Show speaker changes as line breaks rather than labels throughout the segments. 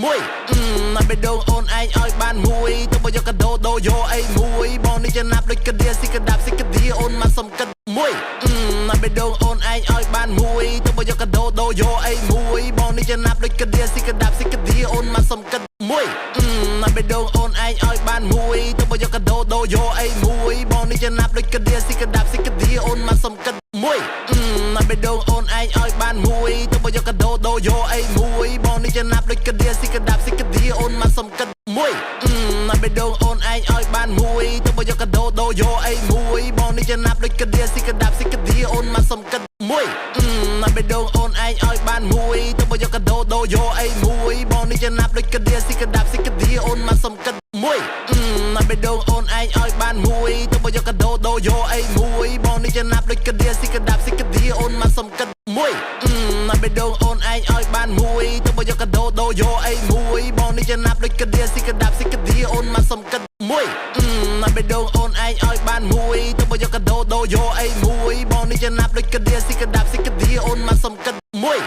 មួយណាបេដងអូនឯងឲ្យបានមួយទៅបើយកកដោដោយកអីមួយបងនេះចំណាប់ដូចកដៀស៊ីកដាប់ស៊ីកដៀអូនមកសុំកិតមួយណាបេដងអូនឯងឲ្យបានមួយទៅបើយកកដោដោយកអីមួយបងនេះចំណាប់ដូចកដៀស៊ីកដាប់ស៊ីកដៀអូនមកសុំកិតមួយណាបេដងអូនឯងឲ្យបានមួយទៅបើយកកដោដោយកអីមួយបងនេះចំណាប់ដូចកដៀស៊ីកដាប់ស៊ីកដៀអូនមកសុំកិតមួយណាបេដងអូនឯងឲ្យបានមួយទៅបើយកកដោដោយកអីមួយបងនេះចំណាប់ដូចកដៀស៊ីកដាប់ស៊ីកដៀអូនមកសុំកិតមួយណាបេដងអូនឯងឲ្យបានមួយទៅបើយកកដោដោយកអីមួយបងនេះចំណាប់ដូចកដៀស៊ីកដាប់ស៊ីកដៀអូនមកសុំកិតមួយណាបេដងអូនឯងឲ្យបានមួយទៅបើយកកដោដោយកអីមួយបងនេះចំណាប់ដូចកដៀស៊ីកដាប់ស៊ីកដៀអូនមកសុំកិតមួយណាបេដងអូនឯងឲ្យបានមួយទៅបើយកកដោដោយកអីមួយបងនេះចំណាប់ដូចកដៀស៊ីកដាប់ស៊ីកដៀអូនមកសុំកិតមួយណាបេដងអូនឯងឲ្យបានមួយទៅបើយកកដោដោយកអីមួយបងនេះចំណាប់ដូចកដៀស៊ីកដាប់ស៊ីកដៀអូនមកសុំកិតមួយណាបេដងអូនឯងឲ្យបានមួយទៅបើយកកដោដោយកអីមួយបងនេះចំណាប់ដូចកដៀស៊ីកដាប់ស៊ីកដៀអូនមកសុំកិតមួយ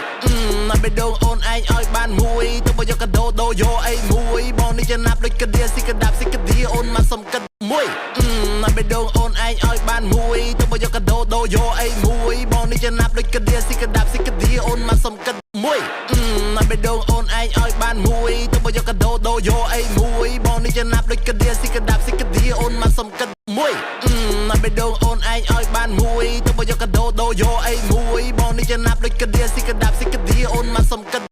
ណាបេដងអូនឯងឲ្យបានមួយទៅបើយកកដោដោយកអីមួយបងនេះចំណាប់ដូចកដៀស៊ីកដាប់ស៊ីកដៀអូនមកសុំកិតមួយណាបេដងអូនឯងឲ្យបានមួយទៅបើយកកដោដោយកអីមួយបងនេះចំណាប់ដូចកដៀស៊ីកដាប់ស៊ីកដៀអូនមកសុំកិតមួយណាបេដងអូនឯងឲ្យបានមួយទៅបើយកកដោដោយកអីមួយបងនេះចំណាប់ដូចកដៀស៊ីកដាប់ស៊ីកដៀអូនមកសុំកិតមួយណាបេដងអូនឯងឲ្យបានមួយទៅ